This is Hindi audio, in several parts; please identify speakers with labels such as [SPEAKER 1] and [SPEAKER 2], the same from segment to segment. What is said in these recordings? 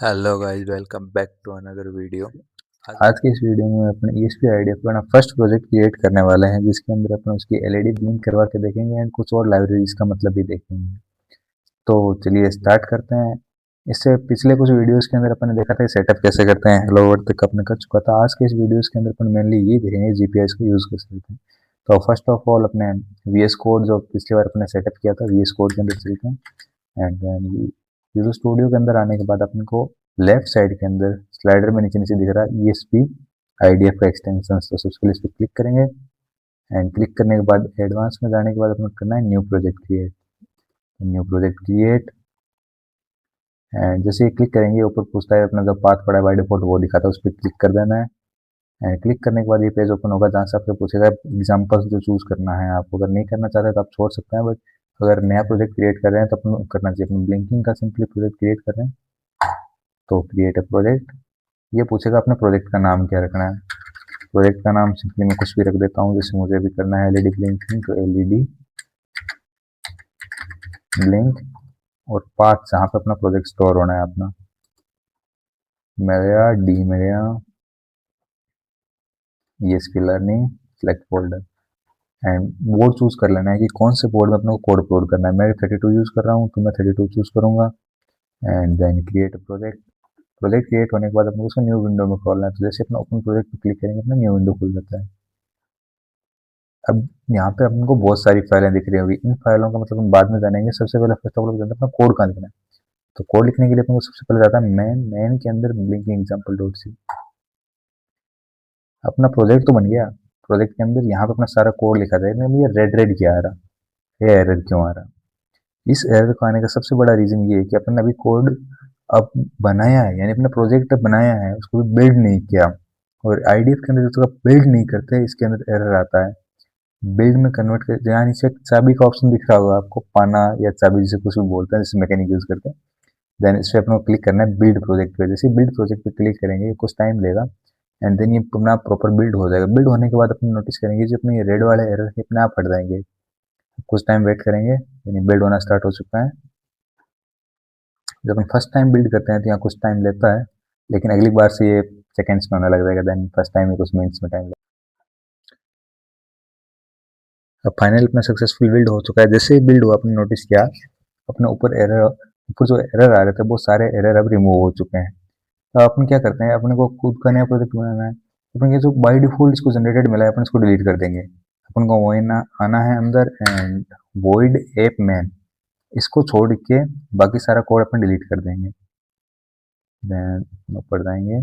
[SPEAKER 1] Hello guys, welcome back to another video.
[SPEAKER 2] आज के इस वीडियो में अपने ESP आईडी अपना फर्स्ट प्रोजेक्ट क्रिएट करने वाले हैं, जिसके अंदर अपन उसकी एलईडी ब्लिंक करवा के देखेंगे एंड कुछ और लाइब्रेरीज का मतलब भी देखेंगे। तो चलिए स्टार्ट करते हैं। इससे पिछले कुछ वीडियोस के अंदर अपन ने देखा था सेटअप कैसे करते हैं, हेलो वर्ल्ड तक अपने कर चुका था। आज के इस वीडियोस के अंदर अपन मेनली ये देखेंगे जीपीआईस का यूज कैसे करते हैं। तो फर्स्ट ऑफ ऑल अपने VS कोड जो पिछली बार अपने सेटअप किया था, VS कोड के अंदर चलते हैं एंड देन विजुअल स्टूडियो के अंदर आने के बाद अपन को लेफ्ट साइड के अंदर स्लाइडर में नीचे नीचे दिख रहा है ESP IDF का एक्सटेंशन। तो सबसे पहले इस पर क्लिक करेंगे एंड क्लिक करने के बाद एडवांस में जाने के बाद अपने करना है new project create. New project create and जैसे ही क्लिक करेंगे ऊपर पूछता है अपना जो पाथ पड़ा है बाय डिफॉल्ट वो दिखाता है, उस पर क्लिक कर देना है। एंड क्लिक करने के बाद ये पेज ओपन होगा जहाँ से आपको पूछेगा एग्जाम्पल्स जो चूज करना है। आप अगर नहीं करना चाहते तो आप छोड़ सकते हैं, बट अगर नया प्रोजेक्ट क्रिएट कर रहे हैं तो अपन करना चाहिए। अपन ब्लिंकिंग का सिंपली प्रोजेक्ट क्रिएट कर रहे हैं तो क्रिएट अ प्रोजेक्ट। ये पूछेगा अपने प्रोजेक्ट का नाम क्या रखना है। प्रोजेक्ट का नाम सिंपली मैं कुछ भी रख देता हूँ, जैसे मुझे भी करना है एलईडी ब्लिंकिंग, तो एलईडी ब्लिंक। और पाथ जहाँ पे अपना प्रोजेक्ट स्टोर होना है अपना मेरा डी मेरा ESP learning select folder and board choose कर लेना है कि कौन से बोर्ड में अपने को कोड अपलोड करना है। मैं 32 यूज कर रहा हूँ तो मैं 32 चूज करूंगा and then create project. Project create होने के बाद अपने उसको न्यू विंडो में खोलना है। तो जैसे अपना ओपन प्रोजेक्ट पर क्लिक करेंगे अपना न्यू विंडो खुल जाता है। अब यहाँ पे हमको बहुत सारी फाइलें दिख रही होगी, इन फाइलों का मतलब हम बाद में जानेंगे। सबसे पहले फर्स्ट ऑफ ऑल जानते हैं अपना कोड कहाँ लिखना है। तो कोड लिखने के लिए अपने को सबसे पहले जाता है मेन के अंदर ब्लिंकिंग एग्जाम्पल डॉट सी। अपना प्रोजेक्ट तो बन गया। प्रोजेक्ट के अंदर यहाँ पे अपना सारा कोड लिखा था, लेकिन ये रेड रेड क्या आ रहा, ये एरर क्यों आ रहा। इस एरर को आने का सबसे बड़ा रीजन ये है कि अपन ने अभी कोड अब बनाया है, यानी अपना प्रोजेक्ट बनाया है, उसको भी बिल्ड नहीं किया। और IDF के अंदर जब तक बिल्ड नहीं करते इसके अंदर एरर आता है। बिल्ड में कन्वर्ट कर, यहाँ नीचे एक चाबी का ऑप्शन दिख रहा होगा आपको, पाना या चाबी जिसे कुछ भी बोलते हैं, जैसे मैकेनिक यूज करते हैं। देन इस पे अपने को क्लिक करना है बिल्ड प्रोजेक्ट पे। जैसे बिल्ड प्रोजेक्ट पे क्लिक करेंगे कुछ टाइम लेगा एंड देन ये अपना प्रॉपर बिल्ड हो जाएगा। बिल्ड होने के बाद अपने नोटिस करेंगे जो अपने ये रेड वाले एरर है अपने आप हट जाएंगे। कुछ टाइम वेट करेंगे, यानी बिल्ड होना स्टार्ट हो चुका है। जब हम फर्स्ट टाइम बिल्ड करते हैं तो यहाँ कुछ टाइम लेता है, लेकिन अगली बार से ये सेकेंड्स में होने लग जाएगा। देन फर्स्ट टाइम में कुछ मिनट्स में टाइम लगेगा। अब फाइनल अपना सक्सेसफुल बिल्ड हो चुका है। जैसे ही बिल्ड हुआ आपने नोटिस किया अपने ऊपर जो एरर आ रहे थे वो सारे एरर अब रिमूव हो चुके हैं। तो अपन क्या करते हैं, अपने को खुद का नया प्रोजेक्ट बनाना है। अपन ये जो बाय डिफॉल्ट इसको जनरेटेड मिला है अपन इसको डिलीट कर देंगे। अपन को वही ना आना है अंदर एंड वॉइड एप मैन, इसको छोड़ के बाकी सारा कोड अपन डिलीट कर देंगे। देन ऊपर जाएंगे,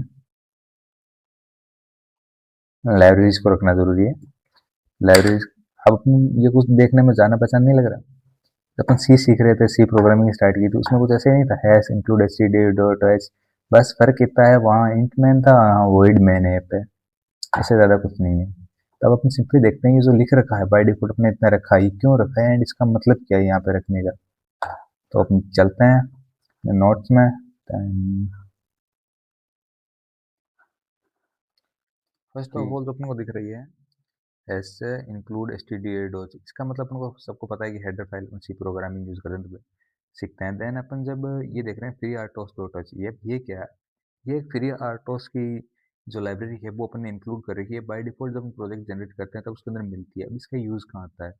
[SPEAKER 2] लाइब्रेरीज को रखना जरूरी है। लाइब्रेरीज अब अपन ये कुछ देखने में जाना पहचान नहीं लग रहा। जब अपन सी सीख रहे थे, सी प्रोग्रामिंग स्टार्ट की थी, उसमें कुछ ऐसे नहीं था hash include std dot h। बस फर्क इतना है वहाँ इंट मैन था, वॉइड मैन है पे, इससे ज़्यादा कुछ नहीं है। तब अपन सिंपली देखते हैं ये जो लिख रखा है बाय डिफॉल्ट अपने इतना रखा है, ये क्यों रखा है एंड इसका मतलब क्या है यहाँ पे रखने का। तो अपन चलते हैं नोट्स में। फर्स्ट ऑफ ऑल जो अपन को दिख रही है ऐसे इंक्लूड std डॉट, इसका मतलब अपन को सबको पता है कि header file C programming use करें तो सीखते हैं। देन अपन जब ये देख रहे हैं फ्री आर्टोस डॉट h, ये क्या है, ये फ्री आर्टोस की जो लाइब्रेरी है वो अपन ने इंक्लूड कर रखी है। बाय डिफॉल्ट जब हम प्रोजेक्ट जनरेट करते हैं तब उसके अंदर मिलती है। अब इसका यूज़ कहाँ आता है,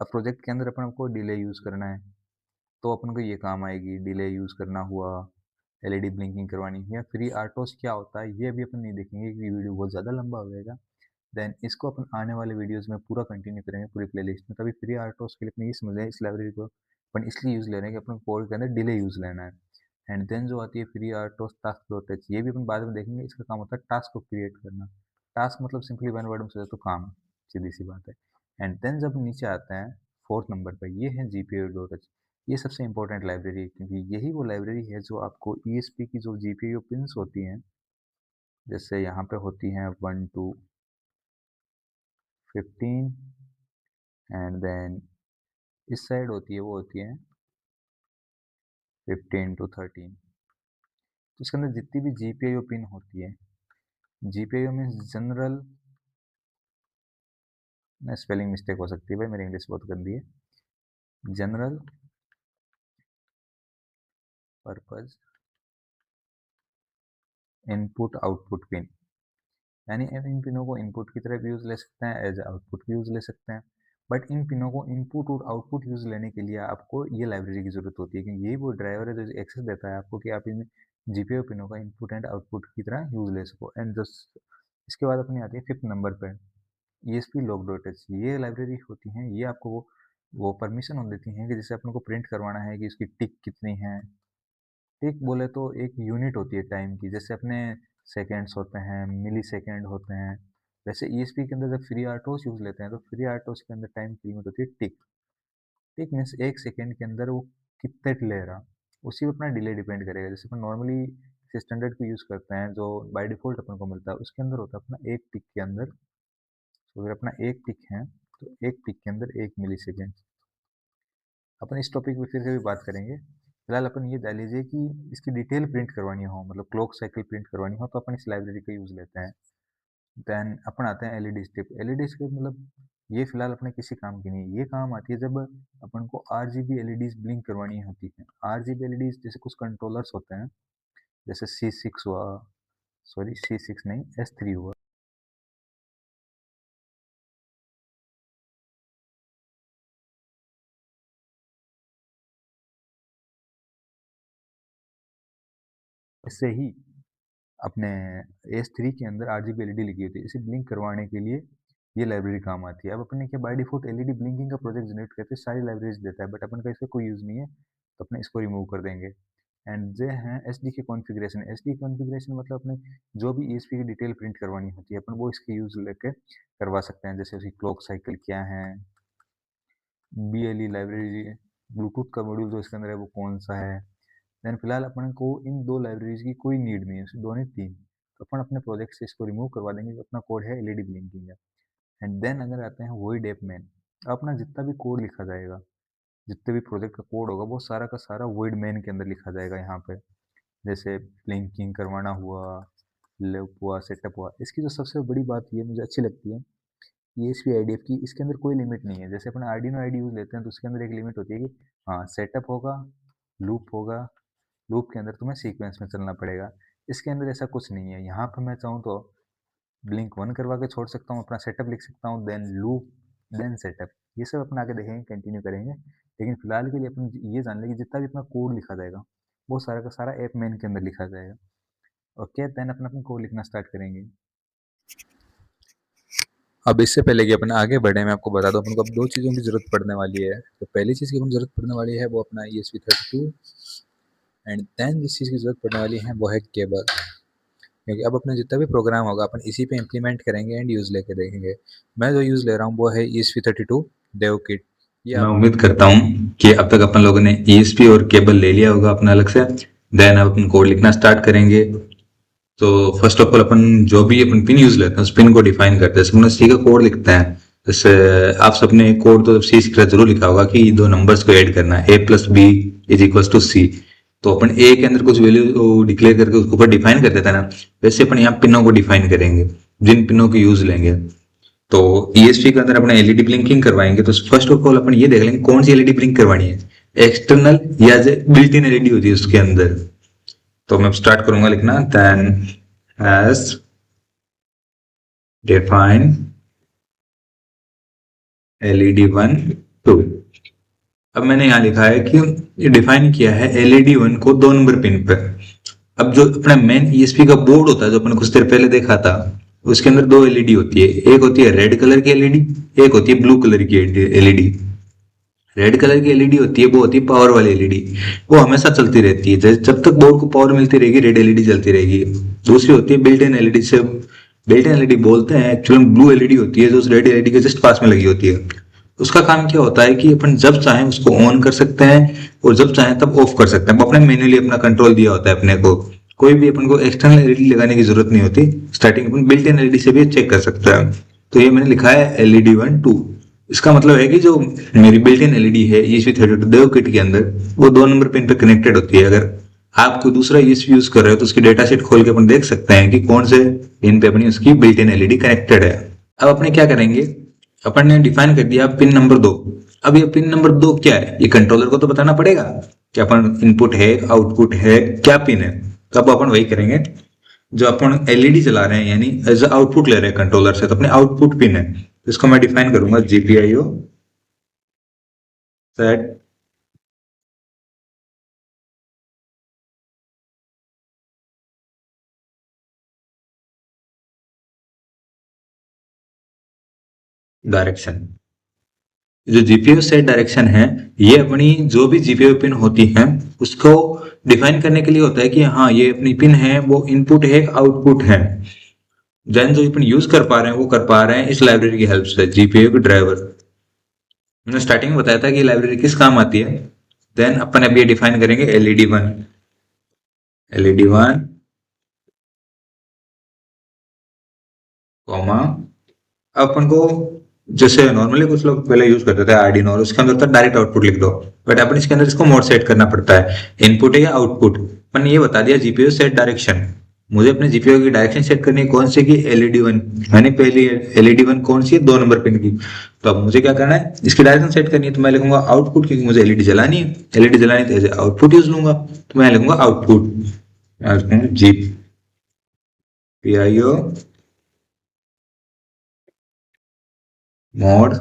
[SPEAKER 2] अब प्रोजेक्ट के अंदर अपन को डिले यूज़ करना है तो अपन को ये काम आएगी। डिले यूज़ करना हुआ, एलईडी ब्लिंकिंग करवानी है, या फ्री आर्टोस क्या होता है ये भी अपन नहीं देखेंगे क्योंकि वीडियो बहुत ज़्यादा लंबा हो जाएगा। देन इसको अपन आने वाले वीडियोस में पूरा कंटिन्यू करेंगे पूरी प्लेलिस्ट में। तभी फ्री आर्टोस के लिए अपने ये समझ लें इस लाइब्रेरी को अपन इसलिए यूज़ ले रहे हैं कि अपन कोड के अंदर डिले यूज़ लेना है। एंड देन जो आती है फ्री आर्टोस टास्क डॉट एच, ये भी अपन बाद में देखेंगे। इसका काम होता है टास्क को क्रिएट करना। टास्क मतलब सिंपली वन वर्ड में समझे तो काम, सीधी सी बात है। एंड देन जब नीचे आते हैं फोर्थ नंबर पर, ये है जीपीयू डॉट एच। ये सबसे इंपॉर्टेंट लाइब्रेरी है क्योंकि यही वो लाइब्रेरी है जो आपको ईएसपी की जो जीपीयू पिंस होती हैं, जैसे यहाँ पे होती हैं 1 to 15 एंड देन इस साइड होती है वो होती है 15 to 13। तो इसके अंदर जितनी भी जीपीयू पिन होती है, जीपीयू में जनरल, स्पेलिंग मिस्टेक हो सकती है भाई, मेरी इंग्लिश बहुत गंदी है। General purpose input output pin, यानी इन पिनों को इनपुट की तरह भी यूज ले सकते हैं, एज आउटपुट भी यूज ले सकते हैं। बट इन पिनों को इनपुट और आउटपुट यूज लेने के लिए आपको ये लाइब्रेरी की जरूरत होती है, क्योंकि यही वो ड्राइवर है जो एक्सेस देता है आपको कि आप इन जीपीयू पिनों का इनपुट एंड आउटपुट की तरह यूज ले सको। एंड जस्ट इसके बाद अपनी आती है 5th नंबर पे ESP log.h। ये लाइब्रेरी होती हैं, ये आपको वो परमिशन देती हैं कि जैसे अपन को प्रिंट करवाना है कि उसकी टिक कितनी है। टिक बोले तो एक यूनिट होती है टाइम की, जैसे अपने सेकेंड्स होते हैं, मिली सेकेंड होते हैं, वैसे ESP के अंदर जब फ्री आरटोस यूज लेते हैं तो फ्री आरटोस के अंदर टाइम की लिमिट होती है टिक। टिक मीन्स एक सेकेंड के अंदर वो कितने ले रहा, उसी पर अपना डिले डिपेंड करेगा। जैसे अपन नॉर्मली स्टैंडर्ड को यूज करते हैं जो बाय डिफॉल्ट अपन को मिलता है, उसके अंदर होता है अपना एक टिक के अंदर। तो अगर अपना एक टिक है तो एक टिक के अंदर 1 मिली सेकेंड। अपन इस टॉपिक पे फिर कभी बात करेंगे। फिलहाल अपन ये जान लीजिए कि इसकी डिटेल प्रिंट करवानी हो, मतलब क्लॉक साइकिल प्रिंट करवानी हो, तो अपन इस लाइब्रेरी का यूज लेते हैं। देन अपन आते हैं एलईडी स्ट्रिप। एलईडी स्ट्रिप मतलब ये फिलहाल अपने किसी काम की नहीं, ये काम आती है जब अपन को आरजीबी एलईडीज ब्लिंक करवानी होती है। आरजीबी एलईडीज जैसे कुछ कंट्रोलर्स होते हैं, जैसे C6 हुआ, सॉरी C6 नहीं S3 हुआ, इससे ही अपने S3 के अंदर RGB LED लगी होती है, इसे ब्लिंक करवाने के लिए ये लाइब्रेरी काम आती है। अब अपने क्या बाय डिफॉल्ट एलईडी ब्लिंकिंग का प्रोजेक्ट जनरेट करते हैं, सारी लाइब्रेरीज देता है, बट अपन का इसका कोई यूज नहीं है, तो अपने इसको रिमूव कर देंगे। एंड जे हैं एसडी के कॉन्फ़िगरेशन। एसडी कॉन्फ़िगरेशन मतलब अपने जो भी ईएसपी की डिटेल प्रिंट करवानी होती है अपन वो इसके यूज लेके करवा सकते हैं, जैसे उसकी क्लॉक साइकिल क्या है, BLE लाइब्रेरी ब्लूटूथ का मॉड्यूल जो इसके अंदर है वो कौन सा है। देन फिलहाल अपन को इन दो लाइब्रेरीज की कोई नीड नहीं है, दो नहीं तीन, तो अपन अपने प्रोजेक्ट से इसको रिमूव करवा देंगे। जो अपना कोड है एलईडी ब्लिंकिंग है। एंड देन अगर आते हैं वॉइड ऐप मेन, अपना जितना भी कोड लिखा जाएगा, जितने भी प्रोजेक्ट का कोड होगा वो सारा का सारा वॉइड मेन के अंदर लिखा जाएगा। यहाँ पे जैसे ब्लिंकिंग करवाना हुआ, लूप हुआ, सेटअप हुआ। इसकी जो सबसे बड़ी बात ये मुझे अच्छी लगती है ESP IDF की, इसके अंदर कोई लिमिट नहीं है। जैसे अपन आर्डिनो आईडी यूज लेते हैं तो उसके अंदर एक लिमिट होती है कि हाँ सेटअप होगा, लूप होगा, लूप के अंदर तुम्हें सीक्वेंस में चलना पड़ेगा। इसके अंदर ऐसा कुछ नहीं है। यहाँ पर मैं चाहूँ तो ब्लिंक 1 करवा के छोड़ सकता हूँ, अपना सेटअप लिख सकता हूँ, देन लूप, देन सेटअप। ये सब अपन आगे देखेंगे, कंटिन्यू करेंगे। लेकिन फिलहाल के लिए अपन ये जान लें कि जितना भी अपना कोड लिखा जाएगा वो सारा का सारा ऐप मेन के अंदर लिखा जाएगा। ओके, देन अपन कोड लिखना स्टार्ट करेंगे।
[SPEAKER 1] अब इससे पहले कि अपन आगे बढ़े, मैं आपको बता दूं अपन को अब दो चीज़ों की ज़रूरत पड़ने वाली है। तो पहली चीज़ की अपन ज़रूरत पड़ने वाली है वो अपना ESP32, एंड देन जिस चीज़ की ज़रूरत पड़ने वाली है वो है केबल, क्योंकि अब अपना जितना भी प्रोग्राम होगा अपन इसी पे इम्प्लीमेंट करेंगे एंड यूज़ लेके देखेंगे। मैं जो यूज़ ले रहा हूँ वो है ESP32 डेव किट।
[SPEAKER 3] मैं उम्मीद करता हूँ कि अब तक अपन लोगों ने ESP और केबल ले लिया होगा अपना अलग से। देन अब अपन कोड लिखना स्टार्ट करेंगे। तो फर्स्ट ऑफ ऑल अपन जो भी अपन पिन यूज लेते हैं उस पिन को डिफाइन करते हैं। अपन सी का कोड लिखते हैं। जैसे आप सबने कोड तो सी सीख जरूर लिखा होगा कि दो नंबर्स को ऐड करना है, A+B = C। तो अपन ए के अंदर कुछ वैल्यू डिक्लेयर करके उसके ऊपर डिफाइन कर देता है ना, वैसे अपन यहाँ पिनों को डिफाइन करेंगे, जिन पिनों को यूज लेंगे। तो ESP के अंदर अपने एलईडी ब्लिंकिंग करवाएंगे। तो फर्स्ट ऑफ ऑल अपन ये देख लेंगे कौन सी एलईडी ब्लिंक करवानी है, एक्सटर्नल या बिल्ट इन एलईडी होती है उसके अंदर। तो मैं स्टार्ट करूंगा लिखना, देन हैज डिफाइन LED 1 2। अब मैंने यहां लिखा है कि डिफाइन किया है LED 1 को 2 नंबर पिन पर। अब जो अपना मेन ESP का बोर्ड होता है जो अपन कुछ देर पहले देखा था, उसके अंदर दो एलईडी होती है। एक होती है रेड कलर की एलईडी, एक होती है ब्लू कलर की एलईडी। रेड कलर की एलईडी होती है वो होती है पावर वाली एलईडी, वो हमेशा चलती रहती है। जब तक बोर्ड को पावर मिलती रहेगी रेड एलईडी चलती रहेगी। दूसरी होती है बिल्ट इन एलईडी, से बिल्ट इन एलईडी बोलते हैं, एक्चुअली ब्लू एलईडी होती है जो उस रेड एलईडी के जस्ट पास में लगी होती है। उसका काम क्या होता है कि अपन जब चाहें उसको ऑन कर सकते हैं और जब चाहें तब ऑफ कर सकते हैं। अपने मैन्युअली अपना कंट्रोल दिया होता है अपने को, कोई भी अपन को एक्सटर्नल एलईडी लगाने की जरूरत नहीं होती। Starting upon built in LED से भी चेक कर सकता है। तो ये मैंने लिखा है LED 1 2। इसका मतलब है कि जो मेरी बिल्ट इन एलईडी है ESP32 देव किट के अंदर, वो 2 नंबर पिन पे कनेक्टेड होती है। अगर आप कोई दूसरा ESP यूज कर रहे हो तो उसकी डेटा शीट खोल के अपन देख सकते हैं कि कौन से पिन पे अपनी उसकी बिल्ट इन एलईडी कनेक्टेड है। अब अपने क्या करेंगे, अपन ने डिफाइन कर दिया पिन नंबर 2। अब ये पिन नंबर 2 क्या है, ये कंट्रोलर को तो बताना पड़ेगा कि अपन इनपुट है, आउटपुट है, क्या पिन है। तो अब अपन वही करेंगे जो अपन एलईडी चला रहे हैं, यानी एज आउटपुट ले रहे हैं कंट्रोलर से, तो अपने आउटपुट पिन है, तो इसको मैं डिफाइन करूंगा जीपीआईओ सेट डायरेक्शन। जो जीपीयू सेट डायरेक्शन है, ये अपनी जो भी जीपीयू पिन होती है उसको डिफाइन करने के लिए होता है कि हाँ ये अपनी पिन है, वो इनपुट है, आउटपुट है। देन जो अपन यूज कर पा रहे हैं वो कर पा रहे हैं इस लाइब्रेरी की हेल्प से, जीपीयू की ड्राइवर। मैंने स्टार्टिंग में बताया था कि लाइब्रेरी किस काम आती है। देन अपन अब ये डिफाइन करेंगे एलईडी 1, एलईडी 1 कॉमा, अपन को जैसे नॉर्मली कुछ लोग पहले यूज करते थे आर्डिनो, और उसके अंदर तो डायरेक्ट आउटपुट लिख दो, बट अपन इसके अंदर इसको मोड सेट करना पड़ता है, इनपुट है या आउटपुट। अपन ये बता दिया जीपीयू सेट डायरेक्शन, मुझे अपने जीपीयू की डायरेक्शन सेट करनी है कौन सी की, एलईडी 1। मैंने पहली एलईडी 1 कौन सी है, 2 नंबर पिन की। तो अब मुझे क्या करना है, इसकी डायरेक्शन सेट करनी है, तो मैं लिखूंगा आउटपुट, क्योंकि मुझे एलईडी जलानी है, एलईडी जलानी तो ऐसे आउटपुट यूज लूंगा, तो मैं लिखूंगा आउटपुट जीपीआईओ मोड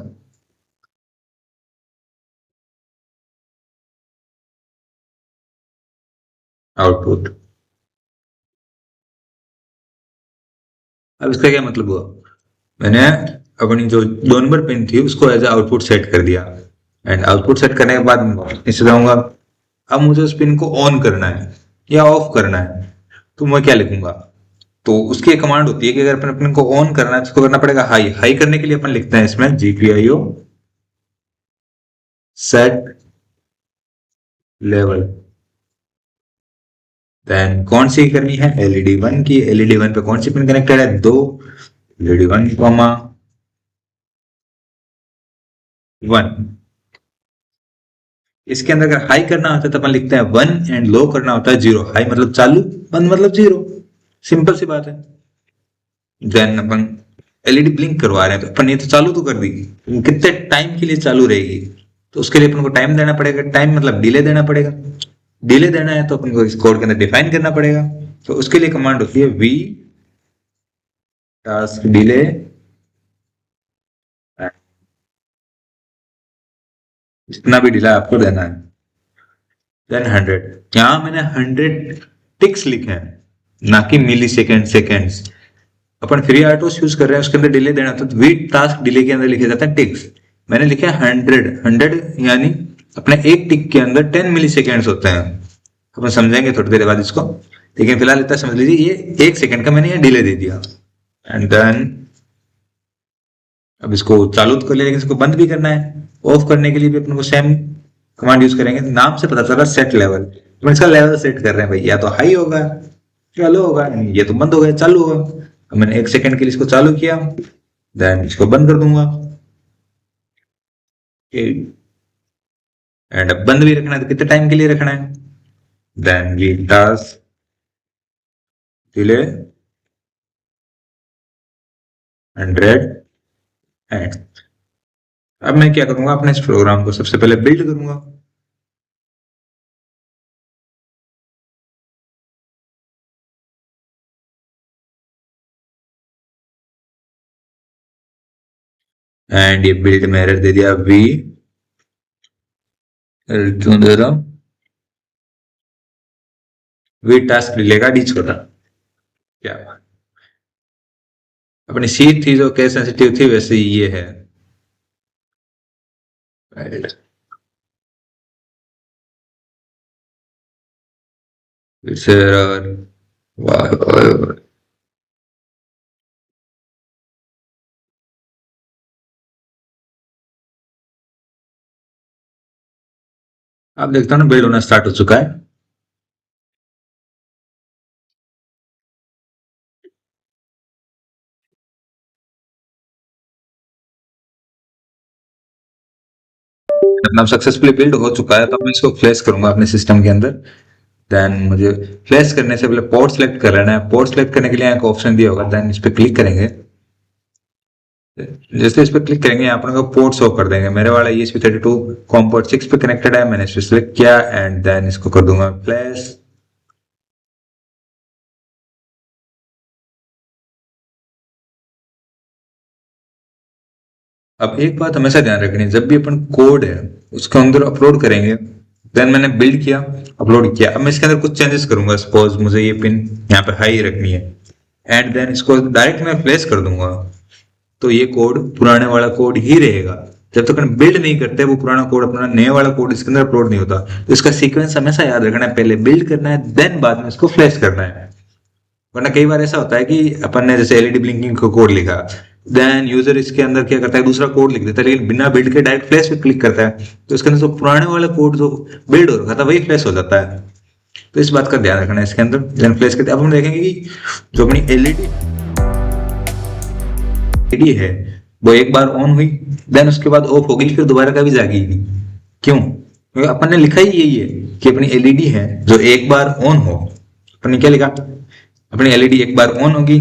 [SPEAKER 3] आउटपुट। अब इसका क्या मतलब हुआ, मैंने अपनी जो 2 नंबर पिन थी उसको एज आउटपुट सेट कर दिया, एंड आउटपुट सेट करने के बाद इसे जाऊंगा, अब मुझे उस पिन को ऑन करना है या ऑफ करना है, तो मैं क्या लिखूंगा। तो उसकी एक कमांड होती है कि अगर अपन पिन को ऑन करना है तो उसको करना पड़ेगा हाई। हाई करने के लिए अपन लिखते हैं इसमें जीपीआईओ सेट लेवल। देन कौन सी करनी है, एलईडी 1 की। एलईडी 1 पे कौन सी पिन कनेक्टेड है, 2, एलईडी 1 कॉमा 1। इसके अंदर अगर हाई करना होता है तो अपन लिखते हैं 1, एंड लो करना होता है 0। हाई मतलब चालू, 1 मतलब 0, सिंपल सी बात है। देन अपन एलईडी ब्लिंक करवा रहे हैं, तो अपन ये तो चालू तो कर दी, कितने टाइम के लिए चालू रहेगी, तो उसके लिए अपन को टाइम देना पड़ेगा। टाइम मतलब डिले देना पड़ेगा, डिले देना है तो अपन को इस कोड के अंदर डिफाइन करना पड़ेगा। तो उसके लिए कमांड होती है वी टास्क डिले, जितना भी डिले आपको देना है, देन 100। यहां मैंने 100 टिक्स लिखे हैं, ना कि मिली सेकेंड्स। अपन फ्री आर्टोस यूज कर रहे हैं, उसके अंदर डिले देना, तो वी टास्क डिले के अंदर लिखे जाते हैं टिक्स। मैंने लिखा है 100 यानी अपने एक टिक के अंदर 10 मिली सेकेंड्स होते हैं। अपन समझेंगे थोड़ी देर बाद इसको, लेकिन फिलहाल इतना समझ लीजिए, ये 1 सेकेंड का मैंने ये डिले दे दिया। एंड देन अब इसको चालू तो कर लिया, लेकिन इसको बंद भी करना है। ऑफ करने के लिए भी अपन को सेम कमांड यूज करेंगे। नाम से पता चला सेट लेवल, तो इसका लेवल सेट कर रहे हैं भाई, या तो हाई होगा या लो होगा, ये तो बंद हो गया चालू होगा। अब मैंने 1 सेकेंड के लिए इसको चालू किया, देन इसको बंद कर दूंगा, एंड अब बंद भी रखना है तो कितने टाइम के लिए रखना है, then we task delay 100। And अब मैं क्या करूंगा, अपने इस प्रोग्राम को सबसे पहले बिल्ड करूंगा। एंड ये बिल्ड में एरर दे दिया, वी क्यों दे रहा हूं, वी टास्क डिले का डी छोटा, क्या अपनी सी थी जो केस सेंसिटिव थी, वैसे ही ये है। आप देखते हो ना बिल्ड होना स्टार्ट हो चुका है। अपना सक्सेसफुली बिल्ड हो चुका है, तो मैं इसको फ्लैश करूंगा अपने सिस्टम के अंदर। देन मुझे फ्लैश करने से पहले पोर्ट सेलेक्ट कर लेना है। पोर्ट सेलेक्ट करने के लिए एक ऑप्शन दिया होगा, देन इस पर क्लिक करेंगे। जैसे इस पर क्लिक करेंगे यहाँ पर पोर्ट शो कर देंगे। मेरे वाला ESP32 कॉम पोर्ट 6 पे कनेक्टेड है, मैंने इस पर सिलेक्ट किया एंड देन इसको कर दूंगा फ्लैश। अब एक बात हमेशा ध्यान रखनी है, जब भी अपन कोड है उसके अंदर अपलोड करेंगे, देन मैंने बिल्ड किया, अपलोड किया, अब मैं इसके अंदर कुछ चेंजेस करूंगा। सपोज मुझे ये पिन यहाँ पे हाई रखनी है एंड देन इसको डायरेक्ट मैं फ्लैश कर दूंगा, तो ये कोड पुराने वाला कोड ही रहेगा। जब तक हम बिल्ड नहीं करते वो पुराना कोड अपना नया वाला कोड इसके अंदर अपलोड नहीं होता। तो इसका सीक्वेंस हमेशा याद रखना है, पहले बिल्ड करना है देन बाद में इसको फ्लैश करना है। वरना कई बार ऐसा होता है कि अपन ने जैसे एलईडी ब्लिंकिंग को कोड लिखा, देन यूजर इसके अंदर क्या करता है, दूसरा कोड लिख देता है, लेकिन बिना बिल्ड के डायरेक्ट फ्लैश पे क्लिक करता है, तो इसके अंदर जो पुराने वाला कोड जो बिल्ड हो रखा था वही फ्लैश हो जाता है। तो इस बात का ध्यान रखना है इसके अंदर। देन फ्लैश करते अब हम देखेंगे कि जो अपनी एलईडी है वो एक बार ऑन हुई, देन उसके बाद ऑफ हो गई, फिर दोबारा कभी जागी नहीं। क्यों? क्योंकि अपन ने लिखा ही यही है कि अपनी एलईडी है जो एक बार ऑन हो। अपन ने क्या लिखा, अपनी एलईडी एक बार ऑन होगी,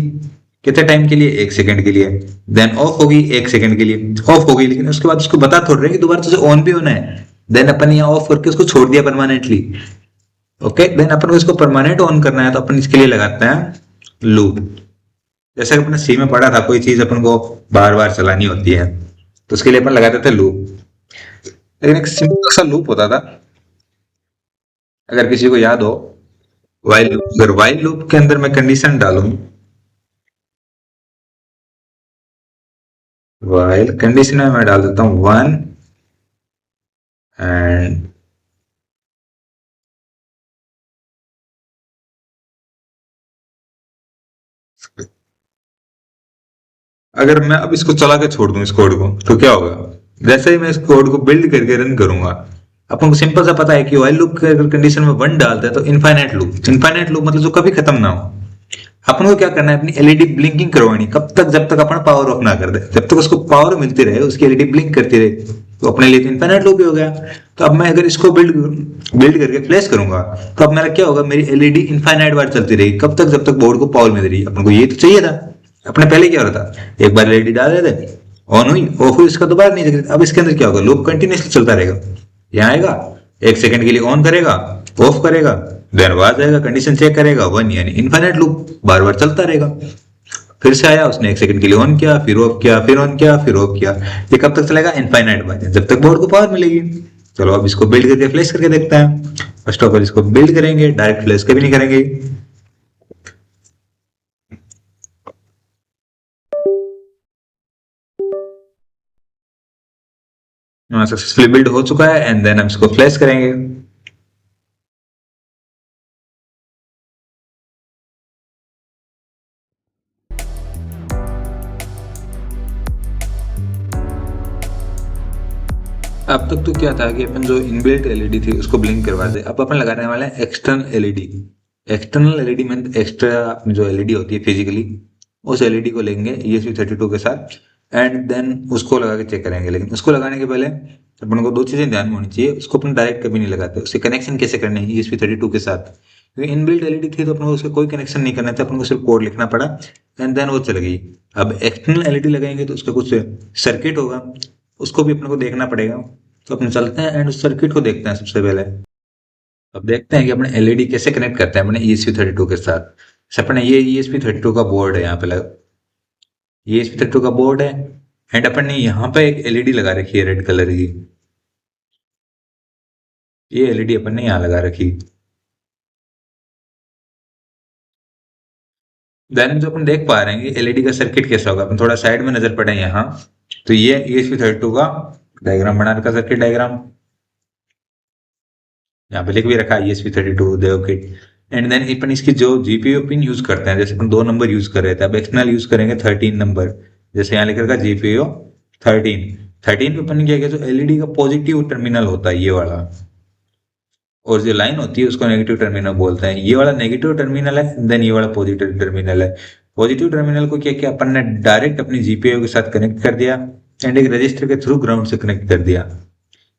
[SPEAKER 3] कितने टाइम के लिए, 1 सेकंड के लिए, देन ऑफ होगी 1 सेकंड के लिए, ऑफ हो गई, लेकिन उसके बाद उसको बता थोड़ रहे कि दोबारा तुझे ऑन भी होना है। देन अपन यहाँ ऑफ करके उसको छोड़ दिया परमानेंटली। ओके, देन अपन को इसको परमानेंट ऑन करना है, तो अपन इसके लिए लगाते हैं लूप। जैसे अपने सी में पढ़ा था, कोई चीज अपन को बार बार चलानी होती है तो उसके लिए अपन लगाते थे लूप। लेकिन एक सिंपल सा लूप होता था, अगर किसी को याद हो, वाइल लूप। अगर वाइल लूप के अंदर मैं कंडीशन डालूं, वाइल कंडीशन में मैं डाल देता हूं 1 एंड अगर मैं अब इसको चला के छोड़ दूं इस कोड को, तो क्या होगा, जैसे ही मैं इस कोड को बिल्ड करके रन करूंगा, अपन को सिंपल सा पता है कि वाइल लूप के अगर कंडीशन में 1 डालते हैं तो इनफाइनाइट लूप। इनफाइनाइट लूप मतलब जो कभी खत्म ना हो। अपन को क्या करना है, अपनी एलईडी ब्लिंकिंग करवानी, कब तक, जब तक अपन पावर ऑफ ना कर दे, जब तक उसको पावर मिलती रहे, उसकी एलईडी ब्लिंक करती रहे, तो अपने लिए तो इनफाइनाइट लूप ही हो गया। तो अब मैं अगर इसको बिल्ड करके फ्लैश करूंगा, तो अब मेरा क्या होगा, मेरी एलईडी इनफाइनाइट बार चलती रहेगी, कब तक, जब तक बोर्ड को पावर मिल रही है। अपन को ये तो चाहिए था। अपने पहले क्या हो रहा था, एक बार एलईडी डाल रहे थे, ऑन हुई, ऑफ हुई, इसका दोबारा नहीं जग। अब इसके अंदर क्या होगा, लूप कंटिन्यूसली चलता रहेगा। यहाँ आएगा, 1 सेकंड के लिए ऑन करेगा, ऑफ करेगा, देन बाद जाएगा, कंडीशन चेक करेगा, 1, यानी इनफाइनाइट लूप बार बार चलता रहेगा। फिर से आया, उसने 1 सेकंड के लिए ऑन किया, फिर ऑफ किया, फिर ऑन किया, फिर ऑफ किया। ये कब तक चलेगा, इनफाइनाइट बार, जब तक बोर्ड को पावर मिलेगी। चलो अब इसको बिल्ड करके फ्लैश करके देखते हैं। फर्स्ट ऑफ ऑल इसको बिल्ड करेंगे, डायरेक्ट फ्लैश कभी नहीं करेंगे। सक्सेसफुली बिल्ड हो चुका है एंड देन हम इसको फ्लैश करेंगे। अब तक तो क्या था कि अपन जो इनबिल्ट एलईडी थी उसको ब्लिंक करवा दे। अब अपन लगाने वाले हैं एक्सटर्नल एलईडी। एक्सटर्नल एलईडी में एक्स्ट्रा अपनी जो एलईडी होती है फिजिकली, उस एलईडी को लेंगे ESP32 के साथ एंड देन उसको लगा के चेक करेंगे। लेकिन उसको लगाने के पहले अपन को 2 चीजें ध्यान में होनी चाहिए। उसको अपन डायरेक्ट कभी नहीं लगाते, उससे कनेक्शन कैसे करने हैं ESP32 के साथ, क्योंकि इनबिल्ट एलईडी थी तो अपन को उसका कोई कनेक्शन नहीं करना था, अपन को सिर्फ कोड लिखना पड़ा एंड देन वो चल गई। अब एक्सटर्नल एलईडी लगाएंगे तो उसका कुछ सर्किट होगा, उसको भी अपने को देखना पड़ेगा। तो अपन चलते हैं एंड उस सर्किट को देखते हैं सबसे पहले। अब देखते हैं कि अपने एलईडी कैसे कनेक्ट करते हैं अपने ESP32 के साथ। अपने ये ESP32 का बोर्ड है, यहाँ पे ESP32 का बोर्ड है एंड अपन ने यहाँ पे एक एलईडी लगा रखी है रेड कलर की। ये एलईडी अपन ने यहाँ लगा रखी। देन जो अपन देख पा रहे हैं एलईडी का सर्किट कैसा होगा, अपन थोड़ा साइड में नजर पड़े यहाँ, तो ये ESP32 का डायग्राम बना रखा, सर्किट डायग्राम यहाँ पे लिख भी रखा है ESP32 देवकिट। एंड देन अपन इसकी जो जीपीयू पिन यूज करते हैं, जैसे अपन 2 नंबर यूज कर रहे थे, अब एक्सटर्नल यूज करेंगे 13 नंबर। जैसे यहाँ लिख रखा GPU 13 पे अपन क्या किया, जो एलईडी का पॉजिटिव टर्मिनल होता है ये वाला, और जो लाइन होती है उसको नेगेटिव टर्मिनल बोलते हैं। ये वाला नेगेटिव टर्मिनल है, देन ये वाला पॉजिटिव टर्मिनल है। पॉजिटिव टर्मिनल को क्या किया अपन ने, डायरेक्ट अपनी जीपीयू के साथ कनेक्ट कर दिया एंड एक रजिस्टर के थ्रू ग्राउंड से कनेक्ट कर दिया।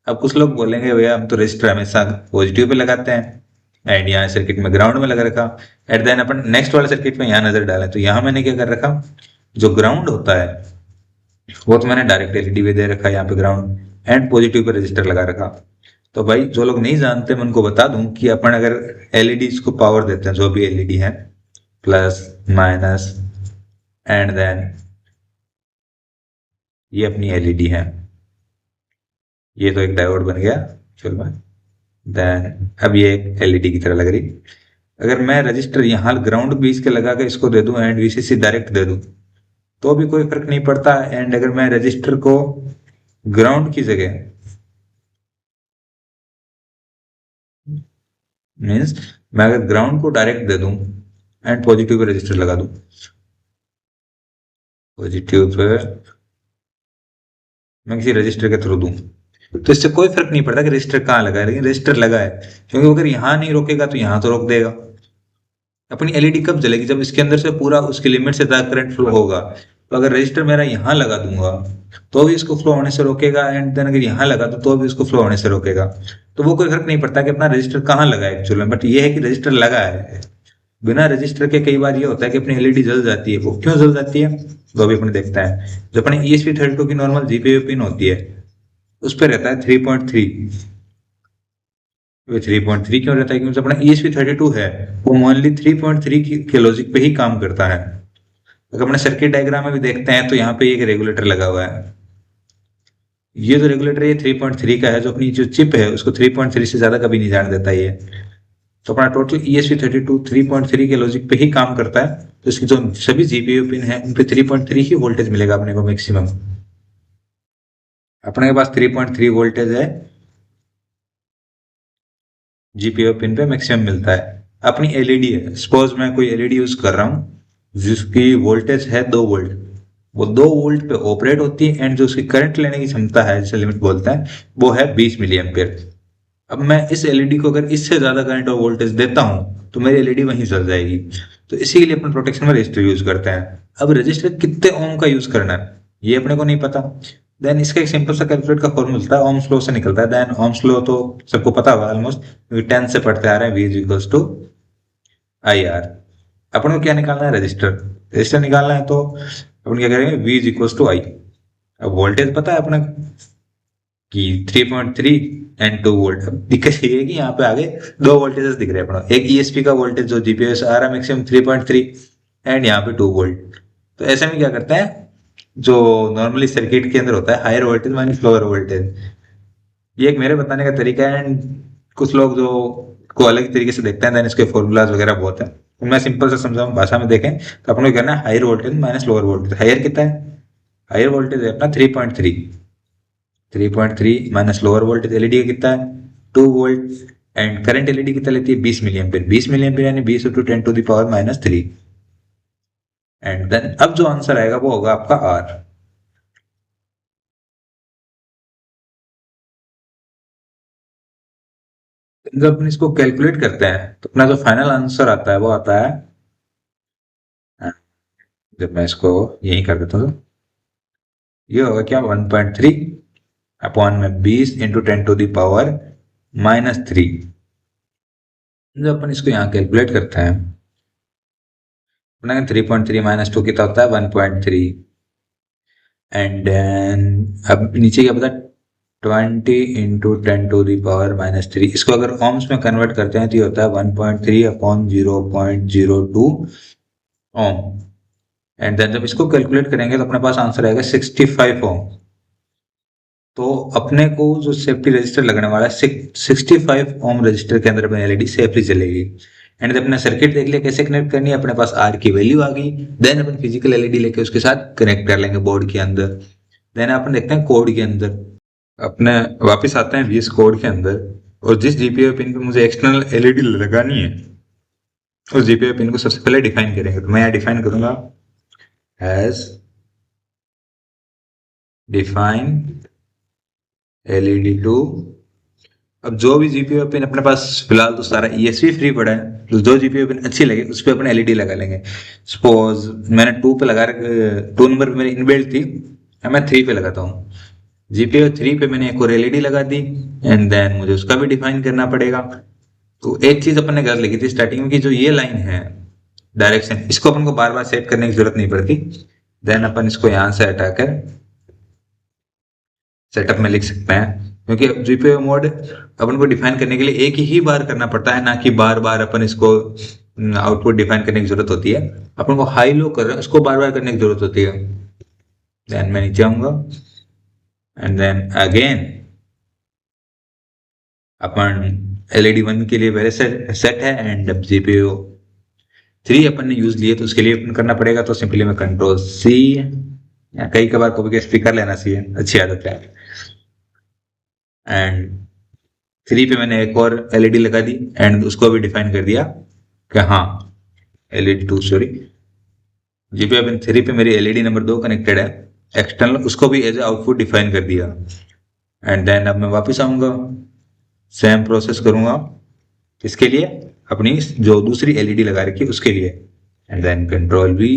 [SPEAKER 3] अब कुछ लोग बोलेंगे भैया हम तो रजिस्टर हमेशा पॉजिटिव पे लगाते हैं एंड यहाँ सर्किट में ग्राउंड में लगा रखा। एट देन अपन नेक्स्ट वाले सर्किट में यहाँ नजर डालें, तो यहाँ मैंने क्या कर रखा, जो ग्राउंड होता है वो तो मैंने डायरेक्ट एलईडी भी दे रखा है यहाँ पे ground, and positive pay register लगा रखा। तो भाई जो लोग नहीं जानते मैं उनको बता दूं कि अपन अगर एलईडी को पावर देते हैं, जो भी एलईडी है, प्लस माइनस, एंड देन ये अपनी एलईडी है, ये तो एक डायोड बन गया फिर में, देन अब ये एक एलईडी की तरह लग रही। अगर मैं रजिस्टर यहाँ ग्राउंड भी इसके लगा के इसको दे दूं एंड वीसीसी डायरेक्ट दे दूं तो भी कोई फर्क नहीं पड़ता। एंड अगर मैं रजिस्टर को ग्राउंड की जगह मीन्स मैं अगर ग्राउंड को डायरेक्ट दे दूं एंड पॉजिटिव पे रजिस्टर लगा दूं, पॉजिटिव पे मैं किसी रजिस्टर के थ्रू दूं तो इससे कोई फर्क नहीं पड़ता कि रजिस्टर कहाँ लगा है, लेकिन रजिस्टर लगा है, क्योंकि अगर यहाँ नहीं रोकेगा तो यहाँ तो रोक देगा। अपनी एलईडी कब जलेगी? जब इसके अंदर से पूरा उसकी लिमिट से ज्यादा करंट फ्लो होगा। तो अगर रजिस्टर मेरा यहाँ लगा दूंगा तो भी इसको फ्लो होने से रोकेगा, एंड देन अगर यहाँ लगा तो भी इसको फ्लो होने से रोकेगा। तो वो कोई फर्क नहीं पड़ता कि अपना रजिस्टर कहाँ लगा है एक्चुअल में, बट ये है कि रजिस्टर लगा है। बिना रजिस्टर के कई बार ये होता है कि अपनी एलईडी जल जाती है। वो क्यों जल जाती है वो भी अपने देखते हैं। जो अपने ESP32 की नॉर्मल जीपीयू पिन होती है उस पर रहता है 3.3। 3.3 क्यों रहता है? क्योंकि अपना ESP32 है वो ओनली 3.3 के लॉजिक पे ही काम करता है। अगर अपने सर्किट डायग्राम में भी देखते हैं तो यहाँ पे एक रेगुलेटर लगा हुआ है। ये जो रेगुलेटर ये 3.3 का है, जो अपनी जो चिप है उसको 3.3 से ज्यादा कभी नहीं जाने देता ये। तो अपना टोटल ESP32 3.3 के लॉजिक पे ही काम करता है। तो इसकी जो सभी जीपीयू पिन है उन पे 3.3 ही वोल्टेज मिलेगा अपने को मैक्सिमम। अपने के पास 3.3 वोल्टेज है जीपीयू पिन पे मैक्सिमम मिलता है। अपनी एलईडी है, सपोज मैं कोई एलईडी यूज कर रहा हूँ जिसकी वोल्टेज है 2 वोल्ट, वो 2 वोल्ट पे ऑपरेट होती है, एंड जो उसकी करंट लेने की क्षमता है जिसे लिमिट बोलते हैं वो है 20 मिली एम्पियर। अब मैं इस एलईडी को अगर इससे ज्यादा करंट और वोल्टेज देता हूं तो मेरी एलईडी वहीं जल जाएगी। तो इसी के लिए अपन प्रोटेक्शन में रजिस्टर यूज करते हैं। अब रजिस्टर कितने ओम का यूज करना है ये अपने को नहीं पता। देन इसका एक सिंपल सा कैलकुलेट का फॉर्मूला होता है, ओम्स लॉ से निकलता है। देन ओम्स लॉ तो सबको पता होगा ऑलमोस्ट, क्योंकि 10 से पढ़ते आ रहे हैं, V is equals to IR। अपन को क्या निकालना है? रजिस्टर। रजिस्टर निकालना है तो अपन क्या करेंगे? V is equals to I। अब वोल्टेज पता है अपने कि 3.3 एंड 2 वोल्ट। दिक्कत ये है कि यहाँ पे आगे 2 वोल्टेजेस दिख रहे हैं अपना, एक ESP का वोल्टेज जो जीपीयू से आ रहा है मैक्सिमम 3.3 एंड यहाँ पे 2 वोल्ट। तो ऐसे में क्या करते हैं, जो नॉर्मली सर्किट के अंदर होता है higher voltage minus lower voltage, ये एक मेरे बताने का तरीका है। एंड कुछ लोग जो को अलग तरीके से देखते हैं, देन इसके फॉर्मूलाज वगैरह बहुत है। तो मैं सिंपल से समझाऊं भाषा में देखें तो अपन को करना है higher voltage minus lower voltage. Higher कितना है? हायर वोल्टेज है अपना 3.3 माइनस लोअर वोल्टेज एलईडी का कितना है? 2 वोल्ट। एंड करंट एलईडी कितना लेती है? 20 मिली एम्पियर। 20 मिली एम्पियर यानी 20 × 10 to the power -3। And then अब जो आंसर आएगा वो होगा आपका R। जब अपन इसको कैलकुलेट करते हैं तो अपना जो फाइनल आंसर आता है वो आता है, जब मैं इसको यही कर देता हूँ ये होगा क्या? 1.3 अपॉन में 20 × 10 टू द पावर -3। जब अपन इसको यहाँ कैलकुलेट करते हैं 3.3 माइनस 2 कितना होता है? 1.3। एंड देन अब नीचे क्या पता? 20 × 10 टू द पावर -3। इसको अगर ओम्स में कन्वर्ट करते हैं तो ये होता है 1.3 अपॉन 0.02 ओम। एंड देन जब इसको कैलकुलेट करेंगे तो अपने पास आंसर आएगा 65 ओम। तो अपने को जो सेफ्टी रजिस्टर लगने वाला है 65 ओम रजिस्टर के अंदर अपनी एलईडी सेफली चलेगी। एंड अपना सर्किट देख लिया कैसे कनेक्ट करनी है, अपने पास R की वैल्यू आ गई। देन अपन फिजिकल एलईडी लेके उसके साथ कनेक्ट कर लेंगे बोर्ड के अंदर। देन अपन देखते हैं कोड के अंदर, अपने वापस आते हैं VS कोड के अंदर, और जिस जीपीयू पिन पे मुझे एक्सटर्नल एलईडी लगानी है उस जीपीयू पिन को सबसे पहले डिफाइन करेंगे। तो मैं यहाँ डिफाइन करूंगा एज डिफाइन LED2। अब जो भी जीपीयू पिन अपने पास फिलहाल तो सारा ESP फ्री पड़ा है, तो जो जीपीयू पिन अच्छी लगे उस पर अपने एलईडी लगा लेंगे। सपोज मैंने 2 पे लगा 2 नंबर पे मेरी इनबिल्ट थी, अब मैं 3 पे लगाता हूँ। जीपीयू 3 पे मैंने एक और एलईडी लगा दी, एंड देन मुझे उसका भी डिफाइन करना पड़ेगा। तो एक चीज अपन ने गलत लिखी थी स्टार्टिंग में कि जो ये लाइन है डायरेक्शन, इसको अपन को बार बार सेट करने की जरूरत नहीं पड़ती। देन अपन इसको यहाँ से हटाकर सेटअप में लिख सकते हैं, क्योंकि जीपीओ मोड अपन को डिफाइन करने के लिए एक ही बार करना पड़ता है, ना कि बार बार अपन इसको आउटपुट डिफाइन करने की जरूरत होती है। अपन को हाई लो कर रहे हैं उसको बार बार करने की जरूरत होती है। देन मैं नीचे आऊंगा एंड देन अगेन अपन एलईडी 1 के लिए पहले सेट है एंड अब जीपीओ 3 अपन ने यूज लिए तो उसके लिए अपन करना पड़ेगा, तो सिंपली मैं कंट्रोल सी या कई कबार कॉपी के स्पीकर लेना चाहिए, अच्छी आदत है। एंड 3 पे मैंने एक और एलईडी लगा दी एंड उसको भी डिफाइन कर दिया कि हाँ एलईडी 2 सॉरी जीपीओ पिन 3 पे मेरी एलईडी नंबर 2 कनेक्टेड है एक्सटर्नल, उसको भी एज ए आउटपुट डिफाइन कर दिया। एंड देन अब मैं वापस आऊंगा, सेम प्रोसेस करूंगा इसके लिए अपनी जो दूसरी एलईडी लगा रखी है उसके लिए। एंड देन कंट्रोल वी,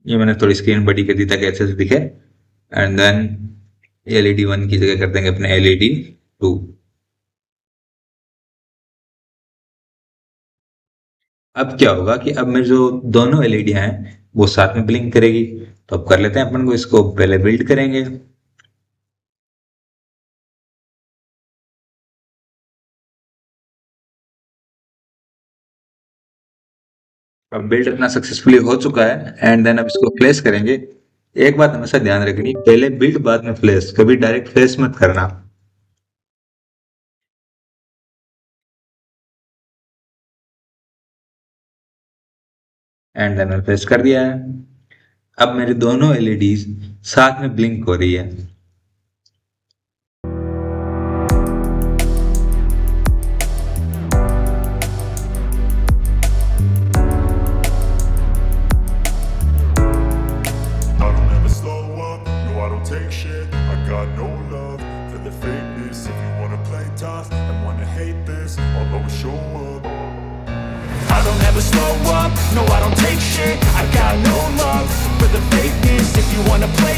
[SPEAKER 3] ये मैंने थोड़ी स्क्रीन बड़ी कर दी ताकि अच्छे से दिखे। एंड देन एलईडी 1 की जगह कर देंगे अपने एलईडी 2। अब क्या होगा कि अब मेरे जो दोनों एलईडी हैं वो साथ में ब्लिंक करेगी। तो अब कर लेते हैं अपन को, इसको पहले बिल्ड करेंगे। अब बिल्ड अपना सक्सेसफुली हो चुका है एंड देन अब इसको फ्लैश करेंगे। एक बात हमेशा ध्यान रखनी, पहले बिल्ड बाद में फ्लैश, कभी डायरेक्ट फ्लैश मत करना। एंड देन मैंने फ्लैश कर दिया है। अब मेरी दोनों एलईडीज साथ में ब्लिंक हो रही है।
[SPEAKER 4] I don't ever slow up, no I don't take shit. I got no love for the fakeness. If you wanna play tough and wanna hate this, I'll always show up. I don't ever slow up, no I don't take shit. I got no love for the fakeness. If you wanna play